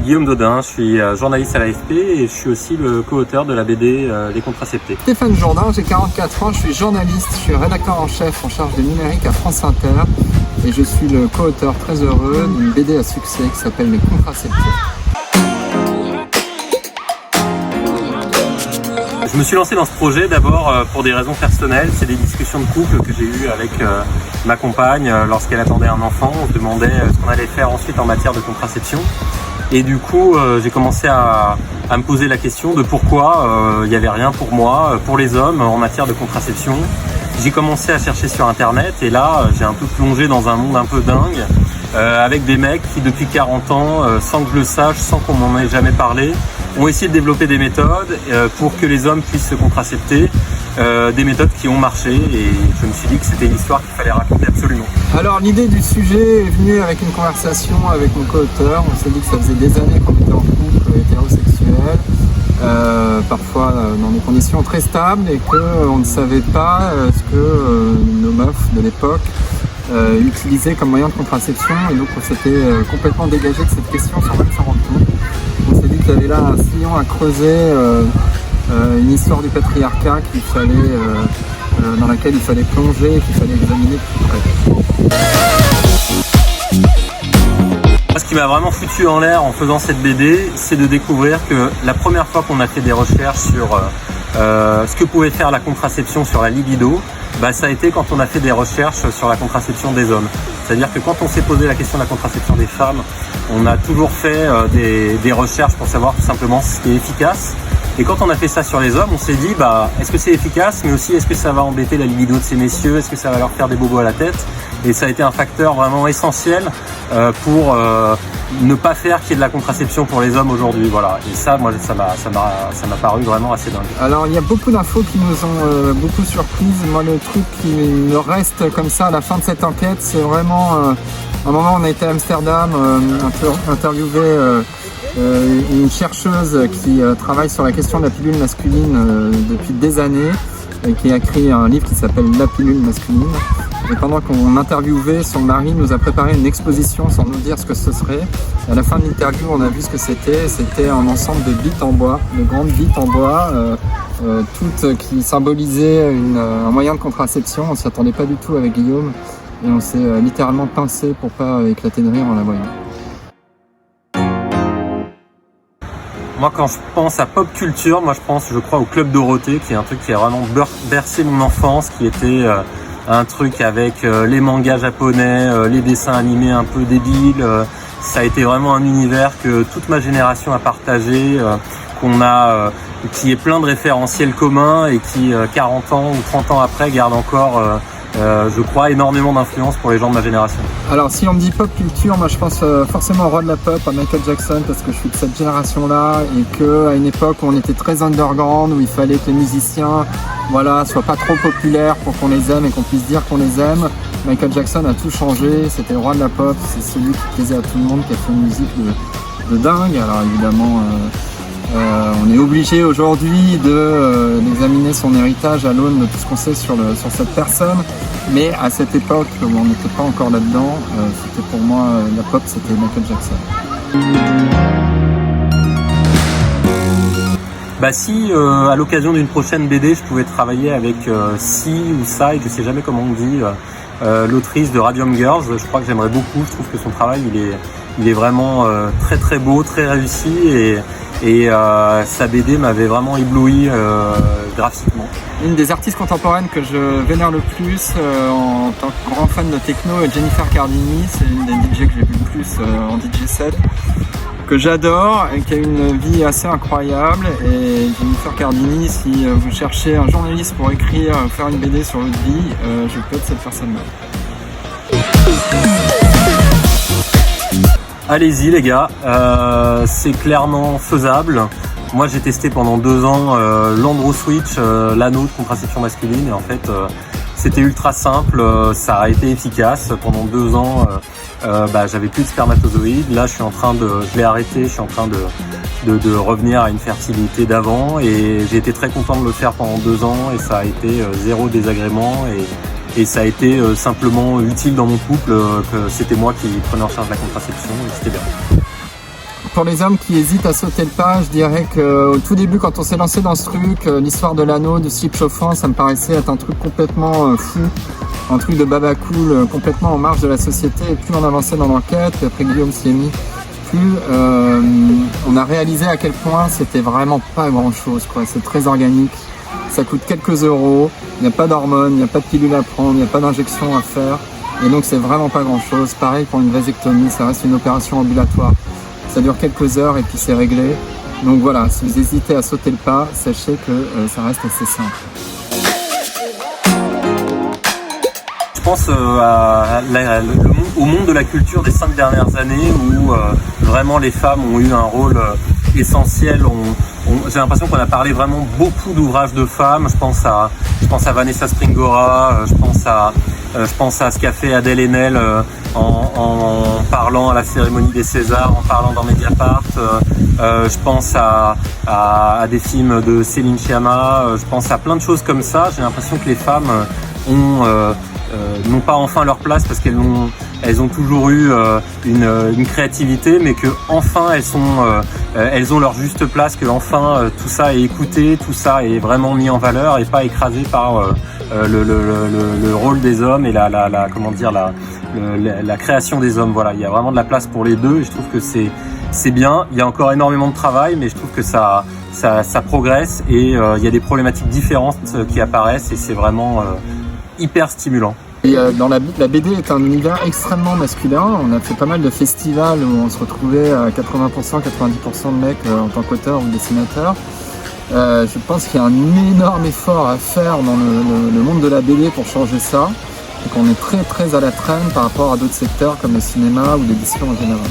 Guillaume Dodin, je suis journaliste à l'AFP et je suis aussi le co-auteur de la BD Les Contraceptés. Stéphane Jourdain, j'ai 44 ans, je suis journaliste, je suis rédacteur en chef en charge du numérique à France Inter et je suis le co-auteur très heureux d'une BD à succès qui s'appelle Les Contraceptés. Je me suis lancé dans ce projet d'abord pour des raisons personnelles, c'est des discussions de couple que j'ai eues avec ma compagne lorsqu'elle attendait un enfant. On se demandait ce qu'on allait faire ensuite en matière de contraception. Et du coup, j'ai commencé à me poser la question de pourquoi il n'y avait rien pour moi, pour les hommes, en matière de contraception. J'ai commencé à chercher sur Internet et là, j'ai un peu plongé dans un monde un peu dingue, avec des mecs qui, depuis 40 ans, sans que je le sache, sans qu'on m'en ait jamais parlé, ont essayé de développer des méthodes pour que les hommes puissent se contracepter, des méthodes qui ont marché et je me suis dit que c'était une histoire qu'il fallait raconter absolument. Alors l'idée du sujet est venue avec une conversation avec mon co-auteur. On s'est dit que ça faisait des années qu'on était en couple hétérosexuel, parfois dans des conditions très stables et qu'on ne savait pas ce que nos meufs de l'époque utilisaient comme moyen de contraception et donc on s'était complètement dégagé de cette question sans même s'en rendre compte. On s'est dit qu'il y avait là un sillon à creuser, une histoire du patriarcat dans laquelle il fallait plonger et qu'il fallait examiner de plus près. Ce qui m'a vraiment foutu en l'air en faisant cette BD, c'est de découvrir que la première fois qu'on a fait des recherches sur ce que pouvait faire la contraception sur la libido, ça a été quand on a fait des recherches sur la contraception des hommes. C'est-à-dire que quand on s'est posé la question de la contraception des femmes, on a toujours fait des recherches pour savoir tout simplement ce qui est efficace. Et quand on a fait ça sur les hommes, on s'est dit, est-ce que c'est efficace, mais aussi est-ce que ça va embêter la libido de ces messieurs, est-ce que ça va leur faire des bobos à la tête? Et ça a été un facteur vraiment essentiel pour ne pas faire qu'il y ait de la contraception pour les hommes aujourd'hui. Voilà. Et ça, moi, ça m'a paru vraiment assez dingue. Alors, il y a beaucoup d'infos qui nous ont beaucoup surprises. Moi, le truc qui me reste comme ça à la fin de cette enquête, c'est vraiment un moment où on a été à Amsterdam, interviewé une chercheuse qui travaille sur la question de la pilule masculine depuis des années et qui a écrit un livre qui s'appelle La pilule masculine. Et pendant qu'on interviewait, son mari nous a préparé une exposition sans nous dire ce que ce serait. Et à la fin de l'interview, on a vu ce que c'était. C'était un ensemble de bites en bois, de grandes bites en bois, toutes qui symbolisaient un moyen de contraception. On ne s'y attendait pas du tout avec Guillaume et on s'est littéralement pincé pour pas éclater de rire en la voyant. Moi, quand je pense à pop culture, je crois au Club Dorothée, qui est un truc qui a vraiment bercé mon enfance, qui était un truc avec les mangas japonais, les dessins animés un peu débiles. Ça a été vraiment un univers que toute ma génération a partagé, qui est plein de référentiels communs et qui, 40 ans ou 30 ans après, garde encore, je crois, énormément d'influence pour les gens de ma génération. Alors si on me dit pop culture, moi je pense forcément au roi de la pop, à Michael Jackson, parce que je suis de cette génération-là et qu'à une époque où on était très underground, où il fallait que les musiciens soient pas trop populaires pour qu'on les aime et qu'on puisse dire qu'on les aime, Michael Jackson a tout changé, c'était le roi de la pop, c'est celui qui plaisait à tout le monde, qui a fait une musique de dingue. Alors évidemment, on est obligé aujourd'hui d'examiner son héritage à l'aune de tout ce qu'on sait sur cette personne, mais à cette époque où on n'était pas encore là-dedans, c'était pour moi la pop, c'était Michael Jackson. Si à l'occasion d'une prochaine BD, je pouvais travailler avec Si ou Sai, je sais jamais comment on dit, l'autrice de Radium Girls, je crois que j'aimerais beaucoup. Je trouve que son travail il est vraiment très très beau, très réussi et sa BD m'avait vraiment ébloui graphiquement. Une des artistes contemporaines que je vénère le plus en tant que grand fan de techno est Jennifer Cardini. C'est une des DJ que j'ai vu le plus en DJ set, que j'adore et qui a une vie assez incroyable. Et Jennifer Cardini, si vous cherchez un journaliste pour faire une BD sur votre vie, je peux être cette personne-là. Allez-y les gars, c'est clairement faisable. Moi j'ai testé pendant 2 ans l'Andro Switch, l'anneau de contraception masculine et en fait c'était ultra simple, ça a été efficace. Pendant 2 ans j'avais plus de spermatozoïdes, là je l'ai arrêté, je suis en train de revenir à une fertilité d'avant et j'ai été très content de le faire pendant 2 ans et ça a été zéro désagrément et ça a été simplement utile dans mon couple, que c'était moi qui prenais en charge la contraception et c'était bien. pour les hommes qui hésitent à sauter le pas, je dirais qu'au tout début, quand on s'est lancé dans ce truc, l'histoire de l'anneau, de slip chauffant, ça me paraissait être un truc complètement fou, un truc de baba cool, complètement en marge de la société. Et plus on avançait dans l'enquête, et après Guillaume s'y est mis, plus on a réalisé à quel point c'était vraiment pas grand chose, quoi. C'est très organique, ça coûte quelques euros, il n'y a pas d'hormones, il n'y a pas de pilule à prendre, il n'y a pas d'injection à faire. Et donc c'est vraiment pas grand chose. Pareil pour une vasectomie, ça reste une opération ambulatoire. Ça dure quelques heures et puis c'est réglé. Donc voilà, si vous hésitez à sauter le pas, sachez que ça reste assez simple. Je pense au monde de la culture des 5 dernières années où vraiment les femmes ont eu un rôle essentiel. J'ai l'impression qu'on a parlé vraiment beaucoup d'ouvrages de femmes. Je pense à Vanessa Springora, je pense à ce qu'a fait Adèle Haenel en parlant à la cérémonie des Césars, en parlant dans Mediapart. Je pense à des films de Céline Sciamma. Je pense à plein de choses comme ça. J'ai l'impression que les femmes n'ont pas enfin leur place parce qu'elles ont toujours eu une créativité, mais que enfin elles ont leur juste place, que enfin tout ça est écouté, tout ça est vraiment mis en valeur et pas écrasé par le rôle des hommes et la création des hommes. Voilà, il y a vraiment de la place pour les deux et je trouve que c'est bien. Il y a encore énormément de travail, mais je trouve que ça progresse et il y a des problématiques différentes qui apparaissent et c'est vraiment hyper stimulant. Et la BD est un univers extrêmement masculin. On a fait pas mal de festivals où on se retrouvait à 80%, 90% de mecs en tant qu'auteur ou dessinateur. Je pense qu'il y a un énorme effort à faire dans le monde de la BD pour changer ça. Et qu'on est très très à la traîne par rapport à d'autres secteurs comme le cinéma ou l'édition en général.